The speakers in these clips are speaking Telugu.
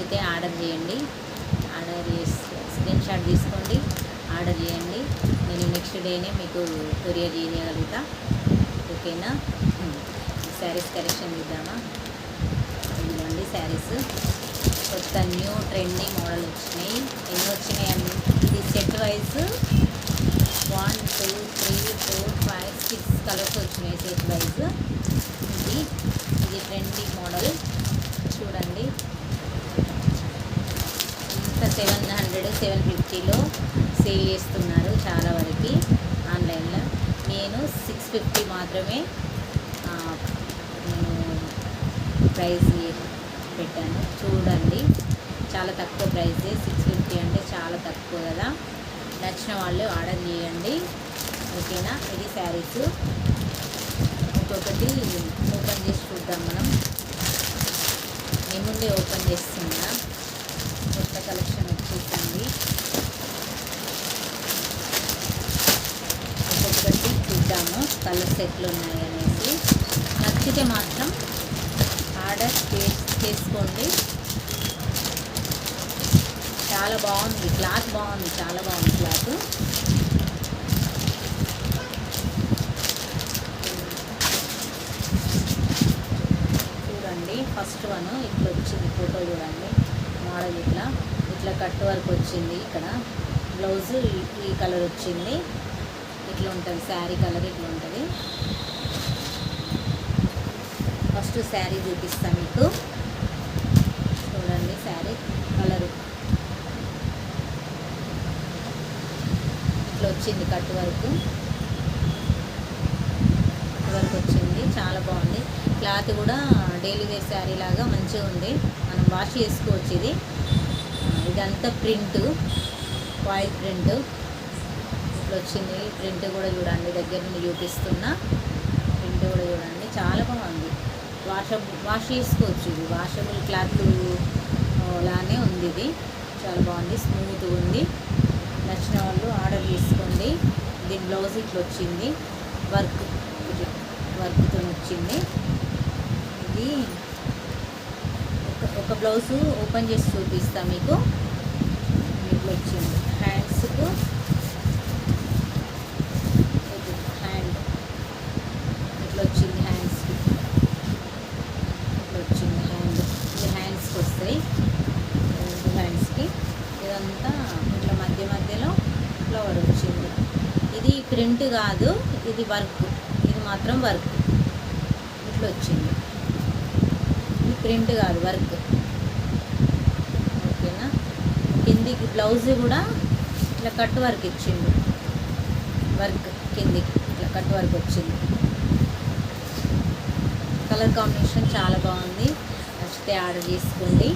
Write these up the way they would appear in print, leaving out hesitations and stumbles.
నచ్చితే ఆర్డర్ చేయండి. ఆర్డర్ చేసి స్క్రీన్ షాట్ తీసుకోండి, ఆర్డర్ చేయండి. నేను నెక్స్ట్ డేనే మీకు కొరియర్ చేయగలుగుతా. ఓకేనా? శారీస్ కలెక్షన్ చూద్దామా? ఇదిగోండి శారీస్, కొత్త న్యూ ట్రెండీ మోడల్ వచ్చినాయి. ఎన్ని వచ్చినాయి అన్ని, ఇది సెట్ వైజ్ 1 2 3 4 5 6 కలర్స్ వచ్చినాయి సెట్ వైజ్. ఇది ట్రెండీ మోడల్ చూడండి. అంత 700 750లో సేల్ చేస్తున్నారు చాలా వరకు ఆన్లైన్లో. నేను 650 మాత్రమే నేను ప్రైస్ పెట్టాను. చూడండి, చాలా తక్కువ ప్రైజే. 650 అంటే చాలా తక్కువ కదా. నచ్చిన వాళ్ళు ఆర్డర్ చేయండి. ఓకేనా? ఇది శారీస్. ఒక్కొక్కటి ఓపెన్ చేసి చూద్దాం మనం. ముందే ఓపెన్ చేస్తున్నా. కొత్త కలెక్షన్ వచ్చేసింది. ఒక్కొక్కటి చూద్దాము కలర్స్ ఎట్లు ఉన్నాయి అనేసి. నచ్చితే మాత్రం ఆర్డర్ చేసుకోండి. చాలా బాగుంది క్లాత్, బాగుంది, చాలా బాగుంది క్లాత్. చూడండి, ఫస్ట్ వన్ ఇట్లా వచ్చింది. ఫోటో చూడండి, మోడల్ ఇట్లా కట్ వర్క్ వచ్చింది. ఇక్కడ బ్లౌజ్ ఈ కలర్ వచ్చింది. ఇట్లా ఉంటుంది శారీ కలర్, ఇట్లా ఉంటుంది. ఫస్ట్ శారీ చూపిస్తాను మీకు. చూడండి శారీ కలరు ఇట్లా వచ్చింది. కట్ వర్క్ వచ్చింది, చాలా బాగుంది. క్లాత్ కూడా డైలీ వేర్ శారీ లాగా మంచిగా ఉంది. మనం వాష్ చేసుకోవచ్చు. ఇదంతా ప్రింట్, వాయిల్ ప్రింట్ ఇట్లా వచ్చింది. ప్రింట్ కూడా చూడండి, దగ్గర నుండి చూపిస్తున్నా. ప్రింట్ కూడా చూడండి, చాలా బాగుంది. వాష్ చేసుకోవచ్చు. ఇది వాషబుల్ క్లాత్ లానే ఉంది. ఇది చాలా బాగుంది, స్మూత్గా ఉంది. నచ్చిన వాళ్ళు ఆర్డర్ చేసుకోండి. దీని బ్లౌజ్ ఇట్లా వచ్చింది, వర్క్తో వచ్చింది. ఇది ఒక బ్లౌజ్ ఓపెన్ చేసి చూపిస్తా మీకు. ఇట్లా వచ్చింది. హ్యాండ్స్కు హ్యాండ్ ఇట్లా వచ్చింది. హ్యాండ్స్కి ఇట్లా వచ్చింది. ఇది హ్యాండ్స్కి వస్తాయి. హ్యాండ్స్కి ఇదంతా ఇట్లా మధ్యలో ఫ్లవర్ వచ్చింది. ఇది ప్రింట్ కాదు, ఇది వర్క్. ఇది మాత్రం వర్క్ ఇట్లా వచ్చింది. ఇది ప్రింట్ కాదు, వర్క్. ఓకేనా? కిందికి బ్లౌజ్ కూడా ఇట్లా కట్ వర్క్ ఇచ్చిండు. వర్క్ కిందికి ఇట్లా కట్ వర్క్ వచ్చింది. కలర్ కాంబినేషన్ చాలా బాగుంది. నచ్చితే ఆర్డర్ చేసుకోండి.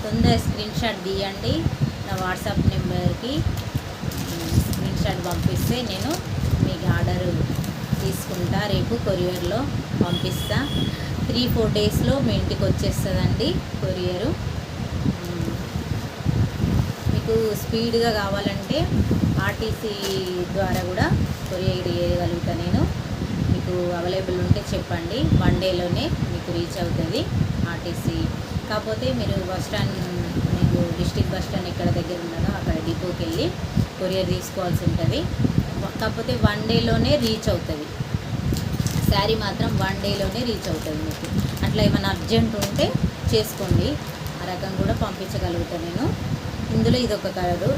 తొందరగా స్క్రీన్ షాట్ తీయండి. నా వాట్సాప్ నెంబర్కి స్క్రీన్ షాట్ పంపిస్తే నేను మీకు ఆర్డర్ తీసుకుంటా. రేపు కొరియర్లో పంపిస్తా. 3-4 డేస్లో మీ ఇంటికి వచ్చేస్తుందండి కొరియరు. మీకు స్పీడ్గా కావాలంటే ఆర్టీసీ ద్వారా కూడా కొరియర్ చేయగలుగుతా నేను. మీకు అవైలబుల్ ఉంటే చెప్పండి. 1 డేలోనే మీకు రీచ్ అవుతుంది ఆర్టీసీ. కాకపోతే మీరు బస్ స్టాండ్, మీకు డిస్ట్రిక్ట్ బస్ స్టాండ్ ఎక్కడ దగ్గర ఉన్నదో అక్కడ డిపోకి వెళ్ళి కొరియర్ తీసుకోవాల్సి ఉంటుంది. కాకపోతే 1 డేలోనే రీచ్ అవుతుంది. శారీ మాత్రం 1 డేలోనే రీచ్ అవుతుంది మీకు. అట్లా ఏమైనా అర్జెంట్ ఉంటే చేసుకోండి. ఆ రకం కూడా పంపించగలుగుతాను నేను. ఇందులో ఇది ఒక కలరు.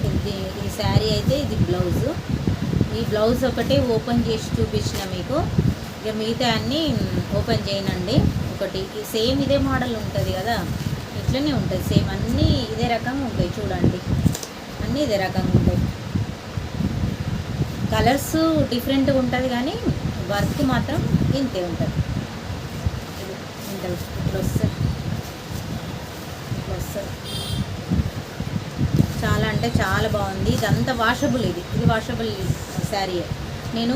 ఈ శారీ అయితే ఇది బ్లౌజు. ఈ బ్లౌజ్ ఒకటే ఓపెన్ చేసి చూపించిన మీకు. ఇక మిగతా అన్నీ ఓపెన్ చేయనండి. ఒకటి సేమ్ ఇదే మోడల్ ఉంటుంది కదా, ఇట్లనే ఉంటుంది సేమ్. అన్నీ ఇదే రకంగా ఉంటాయి. చూడండి, అన్నీ ఇదే రకంగా ఉంటాయి. కలర్స్ డిఫరెంట్గా ఉంటుంది కానీ వర్క్ మాత్రం ఇంతే ఉంటుంది. ఇట్లా వస్తుంది. చాలా అంటే చాలా బాగుంది. ఇదంతా వాషబుల్. ఇది వాషబుల్ శారీయే. నేను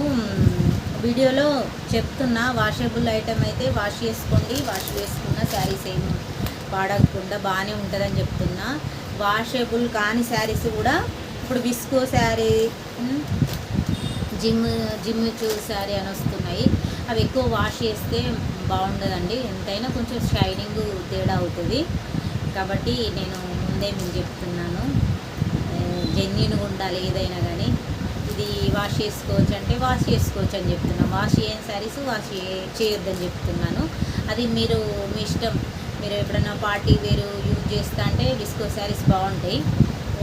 వీడియోలో చెప్తున్నా, వాషబుల్ ఐటమ్ అయితే వాష్ చేసుకోండి. వాష్ చేసుకున్న శారీస్ ఏం పాడకుండా బాగానే ఉంటుందని చెప్తున్నా. వాషబుల్ కాని శారీస్ కూడా ఇప్పుడు విస్కో శారీ, జిమ్ చూ శారీ అని వస్తున్నాయి. అవి ఎక్కువ వాష్ చేస్తే బాగుండదండి. ఎంతైనా కొంచెం షైనింగ్ తేడా అవుతుంది. కాబట్టి నేను ముందే మీకు చెప్తున్నాను, జెన్యూన్గా ఉండాలి ఏదైనా కానీ. ఇది వాష్ చేసుకోవచ్చు అంటే వాష్ చేసుకోవచ్చు అని చెప్తున్నాను. వాష్ చేయని శారీస్ వాష్ చేయొద్దని చెప్తున్నాను. అది మీరు మీ ఇష్టం. మీరు ఎప్పుడైనా పార్టీ వేరు యూజ్ చేస్తా అంటే డిస్కో శారీస్ బాగుంటాయి.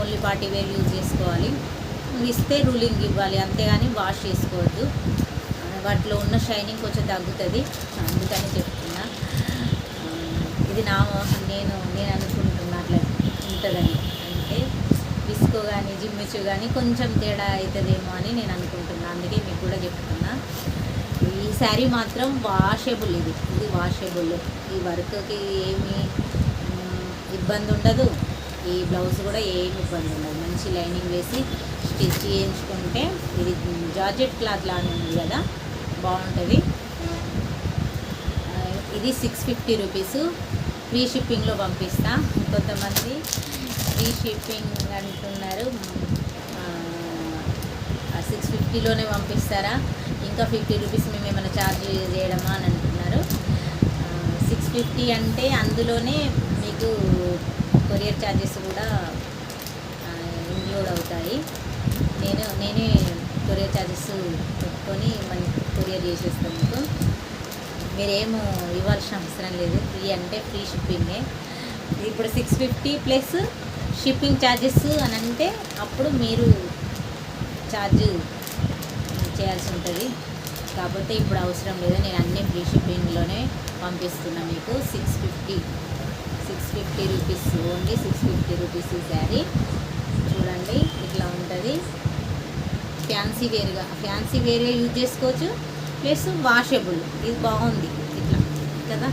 ఓన్లీ పార్టీ వేర్ యూజ్ చేసుకోవాలి. ఇస్తే రూలింగ్ ఇవ్వాలి, అంతేగాని వాష్ చేసుకోవద్దు. వాటిలో ఉన్న షైనింగ్ కొంచెం తగ్గుతుంది, అందుకని చెప్తున్నా. ఇది నేను అనుకుంటున్నా అట్లా ఉంటుందని. అంటే డిస్కో కానీ జిమ్మిచు కానీ కొంచెం తేడా అవుతుందేమో అని నేను అనుకుంటున్నా, అందుకే మీకు కూడా చెప్తున్నా. ఈ శారీ మాత్రం వాషబుల్. ఇది వాషబుల్. ఈ వర్క్కి ఏమీ ఇబ్బంది ఉండదు. ఈ బ్లౌజ్ కూడా ఏమి ఇబ్బంది ఉండదు. మంచి లైనింగ్ వేసి స్టిచ్ చేయించుకుంటే, ఇది జార్జెట్ క్లాత్ లాగా ఉంది కదా, బాగుంటుంది. ఇది 650 రూపీస్. ఫ్రీ షిప్పింగ్లో పంపిస్తా. కొంతమంది ఫ్రీ షిప్పింగ్ అంటున్నారు, 650లోనే పంపిస్తారా, ఇంకా 50 రూపీస్ మేము ఏమైనా ఛార్జ్ చేయడమా అని అంటున్నారు. 650 అంటే అందులోనే మీకు కొరియర్ ఛార్జెస్ కూడా ఇంక్లూడ్ అవుతాయి. నేనే కొరియర్ ఛార్జెస్ పెట్టుకొని మళ్ళీ కొరియర్ చేసేస్తాను మీకు. మీరేమో ఇవ్వాల్సిన అవసరం లేదు. ఫ్రీ అంటే ఫ్రీ షిప్పింగే. ఇప్పుడు 650 ప్లస్ షిప్పింగ్ ఛార్జెస్ అని అంటే అప్పుడు మీరు ఛార్జ్ చేయాల్సి ఉంటుంది. కాకపోతే ఇప్పుడు అవసరం లేదు, నేను అన్నీ ఫ్రీ షిప్పింగ్లోనే పంపిస్తున్నా మీకు. 650 రూపీస్, ఓన్లీ 650 రూపీస్ ఈ శారీ. చూడండి ఇట్లా ఉంటుంది. ఫ్యాన్సీ వేర్గా యూజ్ చేసుకోవచ్చు, ప్లస్ వాషబుల్. ఇది బాగుంది ఇట్లా కదా.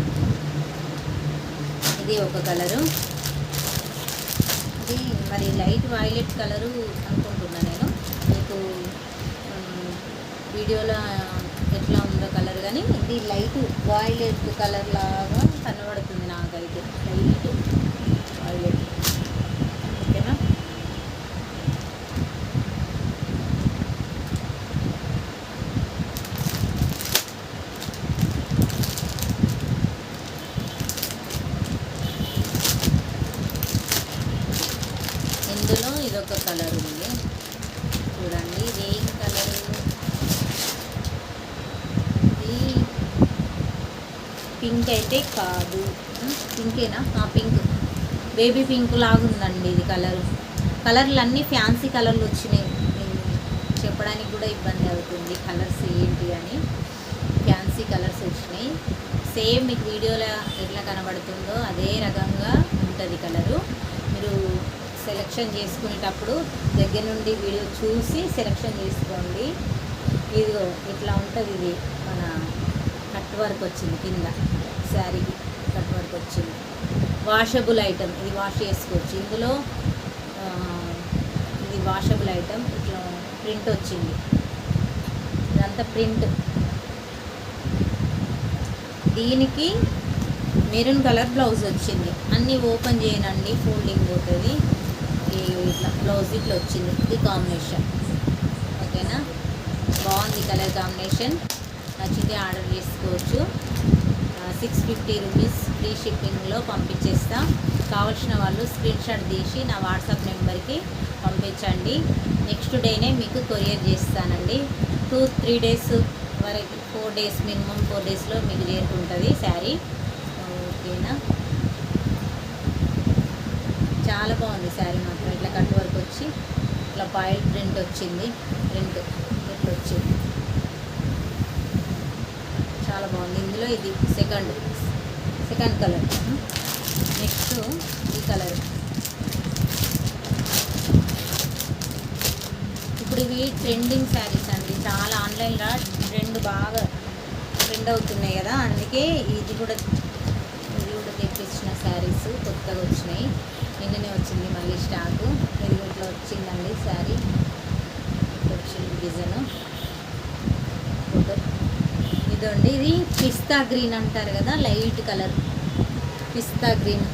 ఇది ఒక కలరు. ఇది మరి లైట్ వైలెట్ కలరు అనుకుంటున్నా నేను. మీకు వీడియోలో ఎట్లా ఉందో కలర్, కానీ ఇది లైట్ వైలెట్ కలర్ లాగా కనబడుతుంది నాకైతే. లైట్ వైలెట్, ఓకేనా. ఇందులో ఇదొక కలర్ ఉంది చూడండి. ఇది ఏం కలరు? ఇది పింక్ అయితే కాదు. పింకేనా? పింక్, బేబీ పింక్ లాగా ఉందండి ఇది కలర్లు అన్నీ ఫ్యాన్సీ కలర్లు వచ్చినాయి. చెప్పడానికి కూడా ఇబ్బంది అవుతుంది కలర్స్ ఏంటి అని. ఫ్యాన్సీ కలర్స్ వచ్చినాయి. సేమ్ మీకు వీడియోలో ఎట్లా కనబడుతుందో అదే రకంగా ఉంటుంది కలరు. మీరు సెలెక్షన్ చేసుకునేటప్పుడు దగ్గర నుండి వీడియో చూసి సెలెక్షన్ చేసుకోండి. ఇదిగో ఇట్లా ఉంటుంది. ఇది మన కట్ వర్క్ వచ్చింది కింద, శారీకి కట్ వర్క్ వచ్చింది. వాషబుల్ ఐటమ్, ఇది వాష్ చేసుకోవచ్చు. ఇందులో ఇది వాషబుల్ ఐటమ్. ఇట్లా ప్రింట్ వచ్చింది, ఇదంతా ప్రింట్. దీనికి మెరూన్ కలర్ బ్లౌజ్ వచ్చింది. అన్నీ ఓపెన్ చేయనండి, ఫోల్డింగ్ పోతుంది. ఇట్లా బ్లౌజ్ ఇట్లా వచ్చింది. ఇది కాంబినేషన్, ఓకేనా. బాగుంది కలర్ కాంబినేషన్. నచ్చితే ఆర్డర్ చేసుకోవచ్చు. 650 రూపీస్ ఫ్రీ షిప్పింగ్లో పంపించేస్తా. కావాల్సిన వాళ్ళు స్క్రీన్ షాట్ తీసి నా వాట్సాప్ నెంబర్కి పంపించండి. నెక్స్ట్ డేనే మీకు కొరియర్ చేస్తానండి. 2-3 డేస్ వరకు, 4 డేస్ మినిమం, 4 డేస్లో మీకు చేరుకుంటుంది శారీ, ఓకేనా. చాలా బాగుంది శారీ మాత్రం. ఇట్లా కట్ వర్క్ వచ్చి ఇట్లా పాయిల్ ప్రింట్ వచ్చింది. ప్రింట్ ఇట్లా వచ్చింది, చాలా బాగుంది. ఇందులో ఇది సెకండ్ కలర్. నెక్స్ట్ ఈ కలర్. ఇప్పుడు ఇవి ట్రెండింగ్ శారీస్ అండి. చాలా ఆన్లైన్లో బాగా ట్రెండ్ అవుతున్నాయి కదా, అందుకే ఇది కూడా తెప్పించిన శారీస్ కొత్తగా వచ్చినాయి. నిన్ననే వచ్చింది మళ్ళీ స్టాకు. ఇది ఇట్లా వచ్చిందండి శారీ. వచ్చింది డిజైన్ ఫోటో. ఇదండి, ఇది పిస్తా గ్రీన్ అంటారు కదా, లైట్ కలర్ పిస్తా గ్రీన్.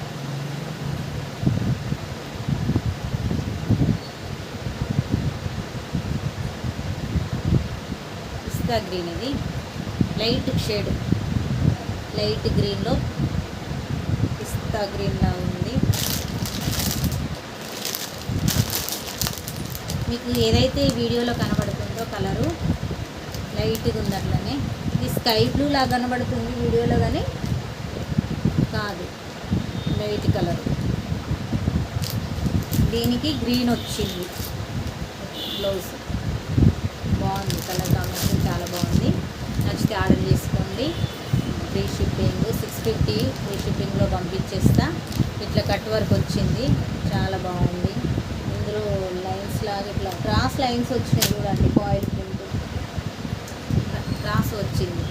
పిస్తా గ్రీన్, ఇది లైట్ షేడ్ లైట్ గ్రీన్లో పిస్తా గ్రీన్లా ఉంది. మీకు ఏదైతే వీడియోలో కనబడుతుందో కలరు లైట్గా ఉంది. అట్లనే ఇది స్కై బ్లూ లాగా కనబడుతుంది వీడియోలో, కానీ కాదు, లైట్ కలర్. దీనికి గ్రీన్ వచ్చింది బ్లౌజ్. బాగుంది, కలర్ కాంబినేషన్ చాలా బాగుంది. నచ్చితే ఆర్డర్ చేసుకోండి. ఫ్రీ షిప్పింగ్, 650 ఫ్రీ షిప్పింగ్లో పంపించేస్తా. ఇట్లా కట్ వర్క్ వచ్చింది, చాలా బాగుంది. ఇందులో లైన్స్ లాగా ఇట్లా క్రాస్ లైన్స్ వచ్చినాయి చూడండి. కాయిల్ ప్రింట్ క్రాస్ వచ్చింది,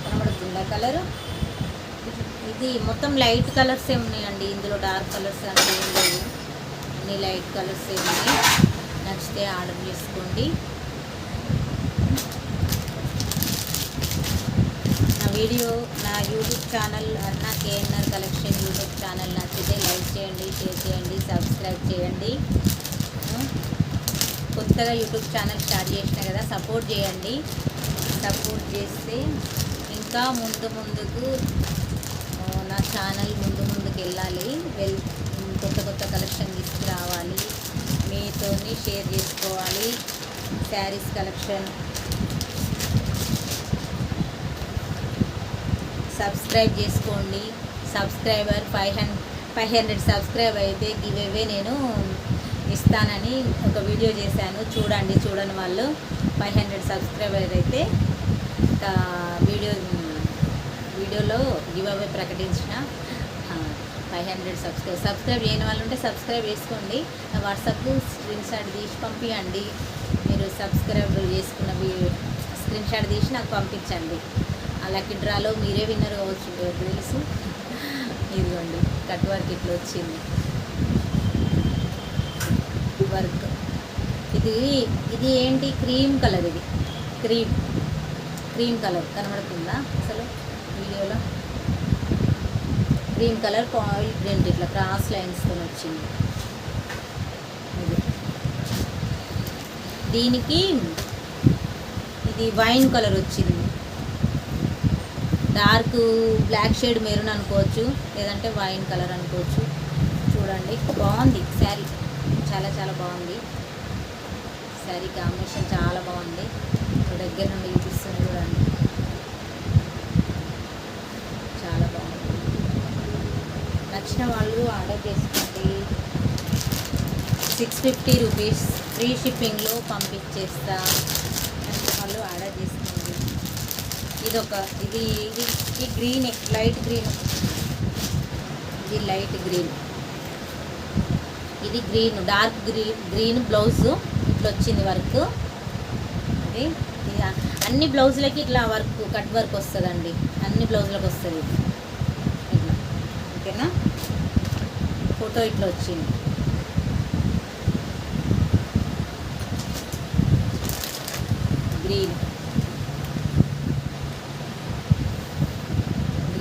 కనబడుతుందా కలర్? ఇది మొత్తం లైట్ కలర్సే ఉన్నాయండి. ఇందులో డార్క్ కలర్స్ అంటే ఏం లేవు, అన్ని లైట్ కలర్సే ఉన్నాయి. నచ్చితే ఆర్డర్ చేసుకోండి. నా వీడియో, నా యూట్యూబ్ ఛానల్ అన్న కేఎన్ఆర్ కలెక్షన్ యూట్యూబ్ ఛానల్ నచ్చితే లైక్ చేయండి, షేర్ చేయండి, సబ్స్క్రైబ్ చేయండి. కొత్తగా యూట్యూబ్ ఛానల్ స్టార్ట్ చేసినా కదా, సపోర్ట్ చేయండి. సపోర్ట్ చేస్తే ఇంకా ముందుకు నా ఛానల్ ముందుకు వెళ్ళాలి. కొత్త కలెక్షన్ తీసుకురావాలి, మీతోని షేర్ చేసుకోవాలి. శారీస్ కలెక్షన్ సబ్స్క్రైబ్ చేసుకోండి. సబ్స్క్రైబర్ 500 సబ్స్క్రైబ్ అయితే గివ్ నేను ఇస్తానని ఒక వీడియో చేశాను, చూడండి. చూడని వాళ్ళు 500 సబ్స్క్రైబర్ అయితే వీడియోలో గివ్ అవే ప్రకటించిన. 500 సబ్స్క్రైబ్ చేయని వాళ్ళు ఉంటే సబ్స్క్రైబ్ చేసుకోండి. నా వాట్సాప్లో స్క్రీన్ షాట్ తీసి పంపించండి. మీరు సబ్స్క్రైబ్ చేసుకున్న స్క్రీన్ షాట్ తీసి నాకు పంపించండి. ఆ లక్కీ డ్రాలో మీరే విన్నర్ కావచ్చు, తెలుసు. ఇదిగోండి, కట్ వర్క్ ఇట్లా వచ్చింది వర్క్. ఇది ఏంటి, క్రీమ్ కలర్. ఇది క్రీమ్ కలర్ కనబడుతుందా అసలు వీడియోలో? క్రీమ్ కలర్ కాయిల్ ప్రింట్ ఇట్లా క్రాస్ లైన్స్తో వచ్చింది. దీనికి ఇది వైన్ కలర్ వచ్చింది. డార్క్ బ్లాక్ షేడ్ మెరూన్ అనుకోవచ్చు, లేదంటే వైన్ కలర్ అనుకోవచ్చు. చూడండి, బాగుంది శారీ, చాలా బాగుంది. శారీ కాంబినేషన్ చాలా బాగుంది. దగ్గర నుండి చూపిస్తుంది చూడండి, చాలా బాగుంది. నచ్చిన వాళ్ళు ఆర్డర్ చేసుకోండి. 650 రూపీస్ ఫ్రీ షిప్పింగ్లో పంపించేస్తా. నచ్చిన వాళ్ళు ఆర్డర్ చేసుకోండి. ఇది గ్రీన్, లైట్ గ్రీన్. ఇది లైట్ గ్రీన్, ఇది గ్రీన్, డార్క్ గ్రీన్ బ్లౌజ్ ఇట్లా వచ్చింది వర్క్. ఇది అన్ని బ్లౌజులకి ఇట్లా వర్క్, కట్ వర్క్ వస్తుందండి. అన్ని బ్లౌజులకు వస్తుంది ఇట్లా, ఓకేనా? ఫోటో ఇట్లా వచ్చింది. గ్రీన్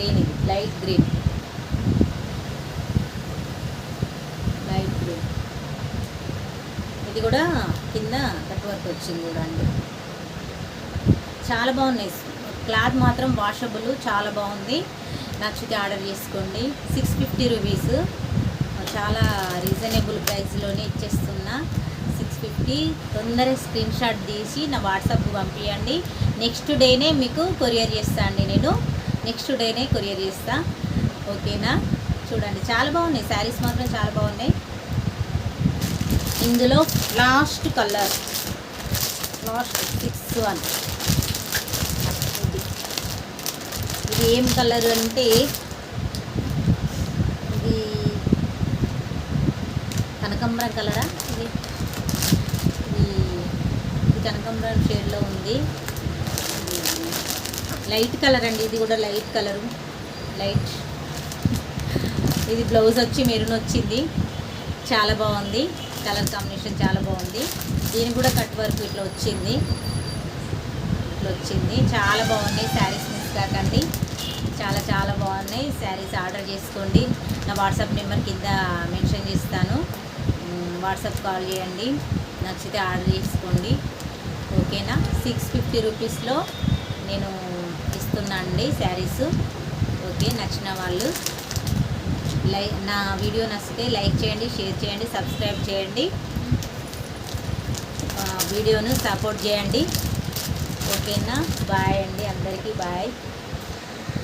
ఇది లైట్ గ్రీన్. ఇది కూడా కింద కట్ వర్క్ వచ్చింది చూడండి. చాలా బాగున్నాయి. క్లాత్ మాత్రం వాషబుల్, చాలా బాగుంది. నచ్చితే ఆర్డర్ చేసుకోండి. 650 రూపీస్, చాలా రీజనబుల్ ప్రైస్లోనే ఇచ్చేస్తున్నా. 650. తొందరగా స్క్రీన్ షాట్ తీసి నా వాట్సాప్కి పంపించండి. నెక్స్ట్ డేనే మీకు కొరియర్ చేస్తా అండి. నేను నెక్స్ట్ డేనే కొరియర్ చేస్తా, ఓకేనా? చూడండి, చాలా బాగున్నాయి శారీస్ మాత్రం, చాలా బాగున్నాయి. ఇందులో లాస్ట్ కలర్, లాస్ట్ 6-1. ఇది ఏం కలర్ అంటే ఇది కనకాంబరం కలరా? ఇది కనకాంబరం షేడ్లో ఉంది. లైట్ కలర్ అండి, ఇది కూడా లైట్ కలరు. ఇది బ్లౌజ్ వచ్చి మెరూన్ వచ్చింది, చాలా బాగుంది. కలర్ కాంబినేషన్ చాలా బాగుంది. దీనికి కూడా కట్ వర్క్ ఇట్లా వచ్చింది. చాలా బాగున్నాయి శారీస్, మిస్ కాకండి. చాలా బాగున్నాయి శారీస్. ఆర్డర్ చేసుకోండి. నా వాట్సాప్ నెంబర్ కింద మెన్షన్ చేస్తాను, వాట్సాప్ కాల్ చేయండి. నచ్చితే ఆర్డర్ చేసుకోండి, ఓకేనా? 650 రూపీస్లో నేను ఇస్తున్నా అండి శారీస్. ఓకే, నచ్చిన వాళ్ళు నా వీడియో నచ్చితే లైక్ చేయండి, షేర్ చేయండి, సబ్స్క్రైబ్ చేయండి, వీడియోను సపోర్ట్ చేయండి. ఓకేనా, బాయ్ అండి, అందరికీ బాయ్.